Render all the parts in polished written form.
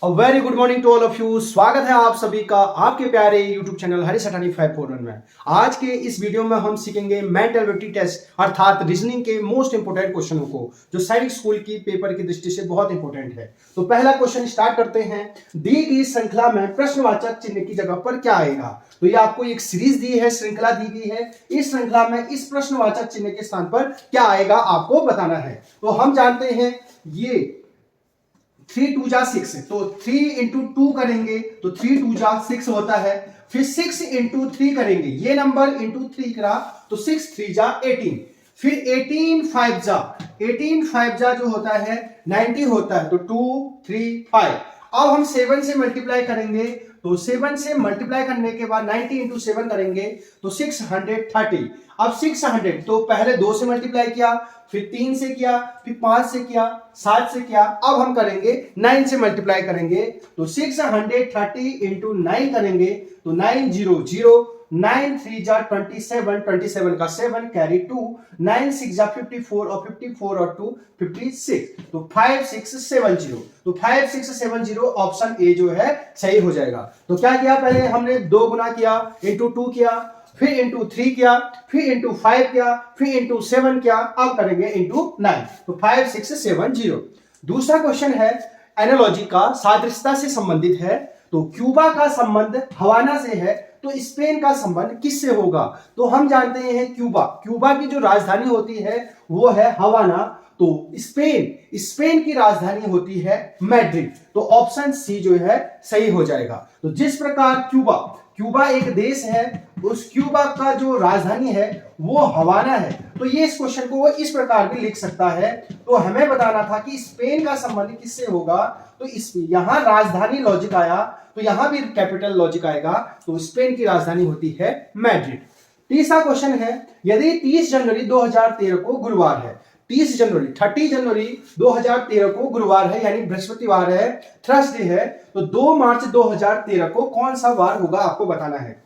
Very good morning to all of you. स्वागत है आप सभी का आपके प्यारे यूट्यूब चैनल हरीश अठानी 541 में। आज के इस वीडियो में हम सीखेंगे मेंटल एबिलिटी टेस्ट अर्थात रीजनिंग के मोस्ट इंपोर्टेंट क्वेश्चनों को जो सैनिक स्कूल की पेपर की दृष्टि से बहुत इंपोर्टेंट है। तो पहला क्वेश्चन स्टार्ट करते हैं। दी गई श्रृंखला में प्रश्नवाचक चिन्ह की जगह पर क्या आएगा? तो ये आपको एक सीरीज दी है, श्रृंखला दी गई है। इस श्रृंखला में इस प्रश्नवाचक चिन्ह के स्थान पर क्या आएगा आपको बताना है। तो हम जानते हैं ये 3 2 जा 6 तो 3 इंटू 2 करेंगे तो 3 2 जा 6 होता है। फिर 6 इंटू 3 करेंगे, ये नंबर इंटू 3 करा तो 6 3 जा 18। फिर 18 5 जा जो होता है 90 होता है तो 2 3 5। अब हम 7 से मल्टीप्लाई करेंगे तो 7 से मल्टीप्लाई करने के बाद 90 इंटू 7 करेंगे तो 630। अब 600 तो पहले 2 से मल्टीप्लाई किया, फिर 3 से किया, फिर 5 से किया, 7 से किया। अब हम करेंगे 9 से मल्टीप्लाई करेंगे तो 630 इंटू 9 करेंगे तो 900। 9 3 जा 27 का 7 कैरी 2, 9 6 जा 54 और 54 और 2 56 तो 5670। तो 5670 ऑप्शन ए जो है सही हो जाएगा। तो क्या किया, पहले हमने 2 गुना किया, इंटू 2 किया, फिर इंटू 3 किया, फिर इंटू 5 किया, फिर इंटू 7 किया, अब करेंगे इंटू 9 तो 5670। दूसरा क्वेश्चन है एनालॉजी का, सादृश्यता से संबंधित है। तो क्यूबा का संबंध हवाना से है तो स्पेन का संबंध किससे होगा? तो हम जानते हैं क्यूबा की जो राजधानी होती है वो है हवाना। तो स्पेन की राजधानी होती है मैड्रिड। तो ऑप्शन सी जो है सही हो जाएगा। तो जिस प्रकार क्यूबा एक देश है, उस क्यूबा का जो राजधानी है वो हवाना है, तो ये इस क्वेश्चन को वो इस प्रकार भी लिख सकता है। तो हमें बताना था कि स्पेन का संबंध किससे होगा। तो यहां राजधानी लॉजिक आया तो यहां भी कैपिटल लॉजिक आएगा। तो स्पेन की राजधानी होती है मैड्रिड। तीसरा क्वेश्चन है, यदि 30 जनवरी 2013 को गुरुवार है, 30 जनवरी 2013 को गुरुवार है यानी बृहस्पतिवार है, थर्सडे है, तो 2 मार्च 2013 को कौन सा वार होगा आपको बताना है।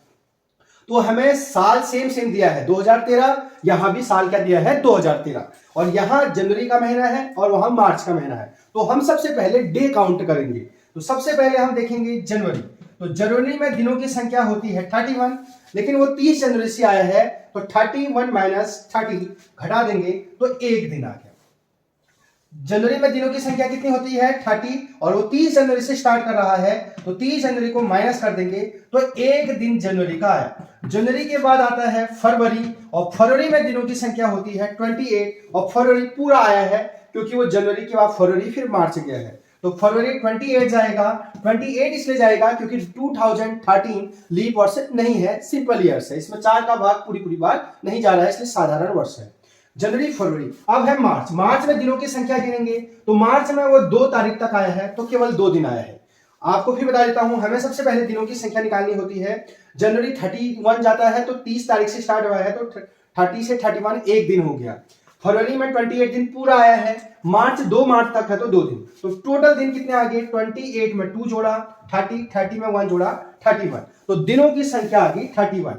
तो हमें साल सेम दिया है 2013, यहां भी साल क्या दिया है 2013, और यहां जनवरी का महीना है और वहां मार्च का महीना है। तो हम सबसे पहले डे काउंट करेंगे। तो सबसे पहले हम देखेंगे जनवरी। तो जनवरी में दिनों की संख्या होती है 31, लेकिन वो 30 जनवरी से आया है तो 31 माइनस 30 घटा देंगे तो एक दिन आ गया। जनवरी में दिनों की संख्या कितनी होती है 30, और वो 30 जनवरी से स्टार्ट कर रहा है तो 30 जनवरी को माइनस कर देंगे तो एक दिन जनवरी का है। जनवरी के बाद आता है फरवरी, और फरवरी में दिनों की संख्या होती है 28, और फरवरी पूरा आया है क्योंकि वो जनवरी के बाद फरवरी फिर मार्च गया है। तो फरवरी 28 जाएगा। 28 इसलिए जाएगा क्योंकि 2013 लीप वर्ष नहीं है, सिंपल ईयर्स है, इसमें 4 का भाग पूरी बार नहीं जा रहा है, इसलिए साधारण वर्ष है। जनवरी फरवरी। अब है मार्च में दिनों की संख्या गिनेंगे तो मार्च में वो 2 तारीख तक आया है तो केवल 2 दिन आया है। आपको फिर बता देता हूं, हमें सबसे पहले दिनों की संख्या निकालनी होती है। जनवरी 31 जाता है तो 30 तारीख से स्टार्ट हुआ है तो 30 से 31 एक दिन हो गया। फरवरी में 28 दिन पूरा आया है। मार्च 2 मार्च तक है तो 2 दिन। तो टोटल दिन कितने आ गए, 28 में 2 जोड़ा 30 में 1 जोड़ा 31, तो दिनों की संख्या आ गई 31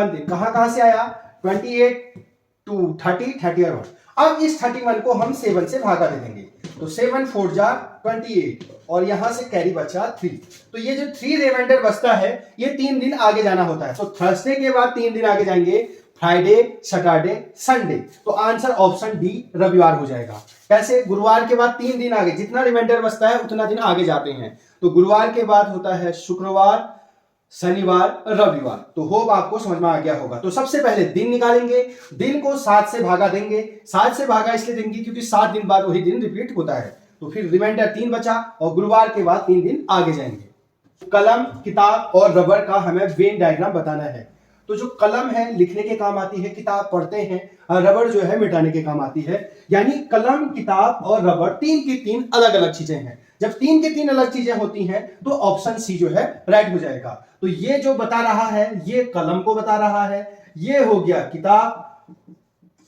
दिन। कहां से आया, 28 2 30 और 1। अब इस 31 को हम 7 से भागा दे देंगे तो 7 4 जा 28, और यहां से कैरी बचा 3। तो ये जो 3 रिमाइंडर बचता है ये 3 दिन आगे जाना होता है। तो थर्सडे के बाद 3 दिन आगे जाएंगे, फ्राइडे सैटरडे संडे। तो आंसर ऑप्शन डी रविवार हो जाएगा। कैसे, गुरुवार के बाद 3 दिन आगे, जितना रिमाइंडर बचता है उतना दिन आगे जाते हैं। तो गुरुवार के बाद होता है शुक्रवार, शनिवार, रविवार। तो होप आपको समझ में आ गया होगा। तो सबसे पहले दिन निकालेंगे, दिन को 7 से भागा देंगे। 7 से भागा इसलिए देंगे क्योंकि 7 दिन बाद वही दिन रिपीट होता है। तो फिर रिमाइंडर 3 बचा और गुरुवार के बाद 3 दिन आगे जाएंगे। कलम, किताब और रबर का हमें वेन डायग्राम बताना है। तो जो कलम है लिखने के काम आती है, किताब पढ़ते हैं, और रबर जो है मिटाने के काम आती है। यानी कलम, किताब और रबर 3 की 3 अलग अलग चीजें हैं। जब 3 की 3 अलग चीजें होती हैं तो ऑप्शन सी जो है राइट हो जाएगा। तो ये जो बता रहा है ये कलम को बता रहा है, ये हो गया किताब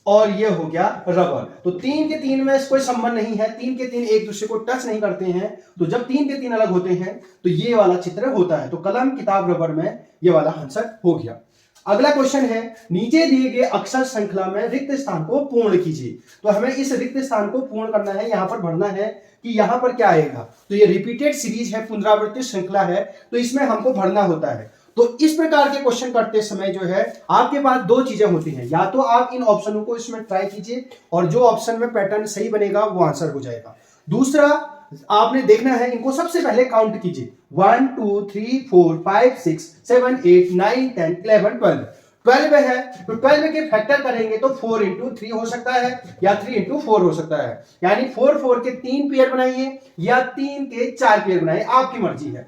और ये हो गया रबर। तो 3 के 3 में कोई संबंध नहीं है, 3 के 3 एक दूसरे को टच नहीं करते हैं। तो जब 3 के 3 अलग होते हैं तो ये वाला चित्र होता है। तो कलम, किताब, रबर में ये वाला आंसर हो गया। अगला क्वेश्चन है, नीचे दिए गए अक्षर श्रृंखला में रिक्त स्थान को पूर्ण कीजिए। तो हमें इस रिक्त स्थान को पूर्ण करना है, यहां पर भरना है कि यहां पर क्या आएगा। तो ये रिपीटेड सीरीज है, पुनरावृत्ति श्रृंखला है, तो इसमें हमको भरना होता है। तो इस प्रकार के क्वेश्चन करते समय जो है आपके पास दो चीजें होती हैं, या तो आप इन ऑप्शनों को इसमें ट्राई कीजिए और जो ऑप्शन में पैटर्न सही बनेगा वो आंसर हो जाएगा। दूसरा आपने देखना है, इनको सबसे पहले काउंट कीजिए, 1 2 3 4 5 6 7 8 9 10 11 12 12 है, तो 12 के फैक्टर करेंगे तो 4 इंटू 3 हो सकता है या 3 इंटू 4 हो सकता है, यानी 4 4 के 3 पेयर बनाइए या 3 के 4 पेयर बनाइए, आपकी मर्जी है।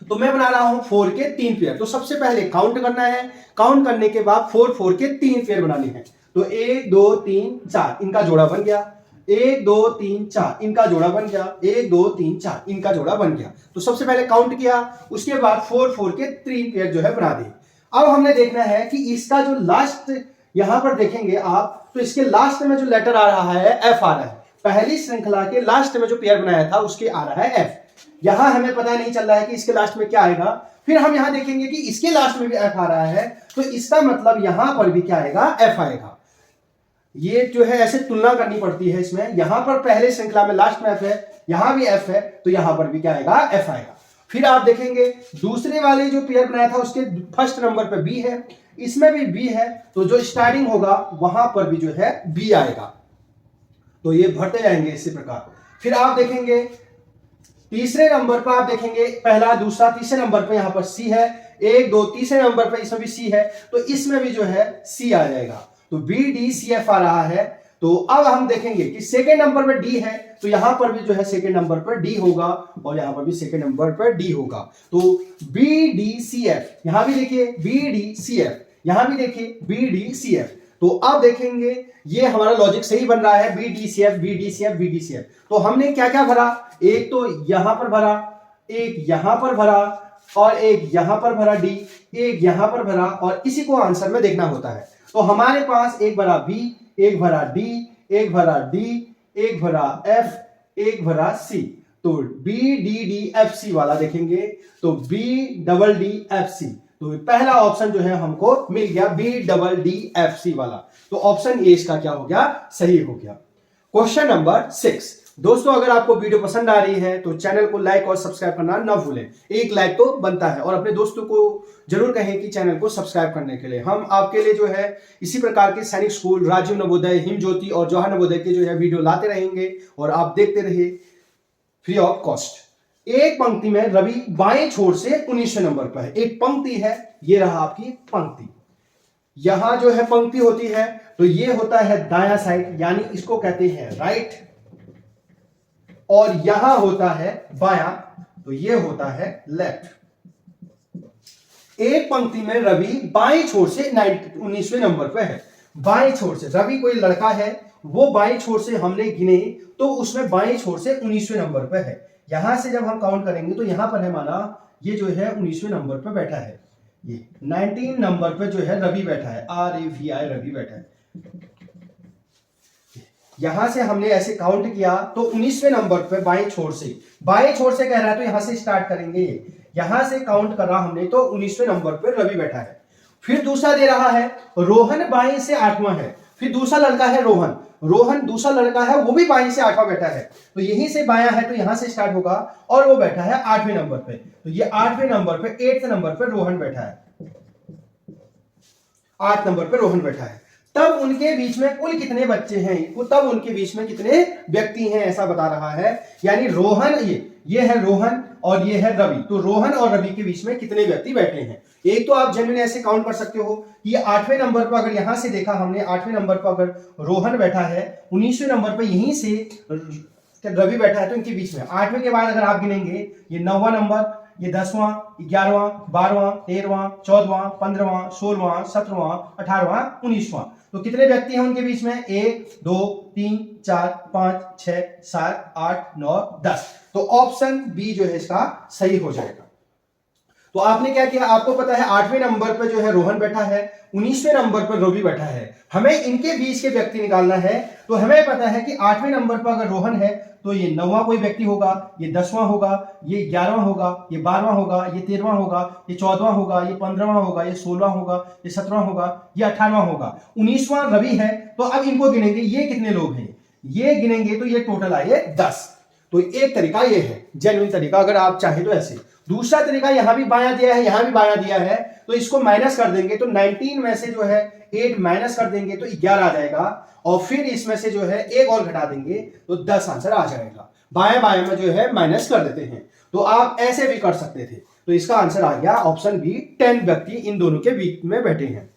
तो मैं बना रहा हूं 4 के 3 पेयर। तो सबसे पहले काउंट करना है, काउंट करने के बाद 4 4 के 3 पेयर बनाने हैं। तो 1 2 3 4 इनका जोड़ा बन गया, 1 2 3 4 इनका जोड़ा बन गया, 1 2 3 4 इनका जोड़ा बन गया। तो सबसे पहले काउंट किया, उसके बाद 4 4 के 3 पेयर जो है बना दिए। अब हमने देखना है कि इसका जो लास्ट, यहां पर देखेंगे आप, तो इसके लास्ट में जो लेटर आ रहा है एफ आ रहा है। पहली श्रृंखला के लास्ट में जो पेयर बनाया था उसके आ रहा है एफ। यहां हमें पता नहीं चल रहा है कि इसके लास्ट में क्या आएगा। फिर हम यहां देखेंगे कि इसके लास्ट में भी एफ आ रहा है, तो इसका मतलब यहां पर भी क्या आएगा, एफ आएगा। ये जो है ऐसे तुलना करनी पड़ती है इसमें, यहां पर पहले श्रृंखला में लास्ट में एफ है, यहां भी एफ है, तो यहां पर भी क्या आएगा, एफ आएगा। फिर आप देखेंगे दूसरे वाले जो पेयर बनाया था उसके फर्स्ट नंबर पे बी है, इसमें भी बी है, तो जो स्टार्टिंग होगा वहां पर भी जो है बी आएगा। तो ये भरते जाएंगे इसी प्रकार। फिर आप देखेंगे तीसरे नंबर पर, आप देखेंगे पहला दूसरा तीसरे नंबर पे यहां पर सी है, 1 2 तीसरे नंबर पे इसमें भी सी है, तो इसमें भी जो है सी आ जाएगा। तो बी डी सी एफ आ रहा है। तो अब हम देखेंगे कि सेकेंड नंबर पर डी है, तो यहां पर भी जो है सेकेंड नंबर पर डी होगा और यहां पर भी सेकेंड नंबर पर डी होगा। तो बी डी सी एफ, यहां भी देखिए बी डी सी एफ, यहां भी देखिए बी डी सी एफ। तो अब देखेंगे ये हमारा लॉजिक सही बन रहा है, B D C F B D C F B D C F. तो हमने क्या क्या भरा, एक तो यहां पर भरा, एक यहां पर भरा और एक यहां पर भरा डी, एक यहां पर भरा, और इसी को आंसर में देखना होता है। तो हमारे पास एक भरा बी, एक भरा डी, एक भरा डी, एक भरा एफ, एक भरा सी। तो B D D F C वाला देखेंगे, तो B double D F C, तो पहला ऑप्शन जो है हमको मिल गया, B double D F C वाला। तो ऑप्शन ए इसका क्या हो गया, सही हो गया। Question number 6। दोस्तों अगर आपको वीडियो पसंद आ रही है तो चैनल को लाइक और सब्सक्राइब करना ना भूलें, एक लाइक तो बनता है, और अपने दोस्तों को जरूर कहें कि चैनल को सब्सक्राइब करने के लिए। हम आपके लिए जो है इसी प्रकार के सैनिक स्कूल, राजीव नवोदय, हिम ज्योति और जवाहर नवोदय के जो है वीडियो लाते रहेंगे, और आप देखते रहिए फ्री ऑफ कॉस्ट। एक पंक्ति में रवि बाएं छोर से 19वें नंबर पर है। एक पंक्ति है, ये रहा आपकी पंक्ति, यहां जो है पंक्ति होती है, तो ये होता है दायां साइड, यानी इसको कहते हैं राइट, और यहां होता है बायां, तो ये होता है लेफ्ट। एक पंक्ति में रवि बाएं छोर से 19वें नंबर पे है। बाएं छोर से रवि कोई लड़का है, वो बाएं छोर से हमने गिने, तो उसमें बाएं छोर से 19वें नंबर पे है। यहां से जब हम काउंट करेंगे तो यहां पर है, माना ये जो है 19वें नंबर पे बैठा है, ये 19 नंबर पे जो है रवि बैठा है, RAVI रवि बैठा है। यहां से हमने ऐसे काउंट किया तो 19वें नंबर पे बाएं छोर से कह रहा है, तो यहां से स्टार्ट करेंगे, यहां से काउंट करा हमने तो 19वें नंबर पे रवि बैठा है। फिर दूसरा दे रहा है रोहन बाएं से 8वां है, फिर दूसरा लड़का है रोहन दूसरा लड़का है, वो भी बाएं से 8वां बैठा है, तो यहीं से बायां है तो यहां से स्टार्ट होगा, और वो बैठा है 8वें नंबर पे, तो ये 8वें नंबर पे 8th नंबर पे रोहन बैठा है, 8 नंबर पे रोहन बैठा है। तब उनके बीच में कुल कितने बच्चे हैं, तब उनके बीच में कितने व्यक्ति हैं, ऐसा बता रहा है। यानी रोहन, ये है रोहन और ये है रवि, तो रोहन और रवि के बीच में कितने व्यक्ति बैठे हैं। एक तो आप जनरली ऐसे काउंट कर सकते हो कि ये 8वें नंबर पर, अगर यहां से देखा हमने 8वें नंबर पर अगर रोहन बैठा है, 19वें नंबर पर यहीं से रवि बैठा है, तो इनके बीच में 8वें के बाद अगर आप गिनेंगे, ये 9वां नंबर, ये 10वां, 11वां, 12वां, 13वां, 14वां, 15वां, 16वां, 17वां, 18वां, 19वां, तो कितने व्यक्ति हैं उनके बीच में, 1 2 3 4 5 6 7 8 9 10। तो ऑप्शन बी जो है इसका सही हो जाएगा। तो आपने क्या किया, आपको पता है 8वें नंबर पर जो है रोहन बैठा है, 19वें नंबर पर रवि बैठा है, हमें इनके बीच के व्यक्ति निकालना है। तो तो हमें पता है कि 8वें नंबर पर अगर रोहन है तो ये 9वां कोई व्यक्ति होगा, ये 10वां होगा, ये 11वां होगा, ये 12वां होगा, ये 13वां होगा, ये 14वां होगा, ये 15वां होगा, ये 16वां होगा, ये 17वां होगा, ये 18वां होगा, 19वां रवि है। तो अब इनको गिनेंगे, ये कितने लोग हैं, ये गिनेंगे तो ये टोटल आए 10। तो एक तरीका ये है जेन्युइन तरीका, अगर आप चाहे तो ऐसे। दूसरा तरीका यहां भी बायां दिया है, यहां भी बायां दिया है, तो इसको माइनस कर देंगे तो 19 में से जो है 8 माइनस कर देंगे तो 11 आ जाएगा, और फिर इसमें से जो है एक और घटा देंगे तो 10 आंसर आ जाएगा। बाएं बाएं में जो है माइनस कर देते हैं, तो आप ऐसे भी कर सकते थे। तो इसका आंसर आ गया ऑप्शन बी, 10 व्यक्ति इन दोनों के बीच में बैठे हैं।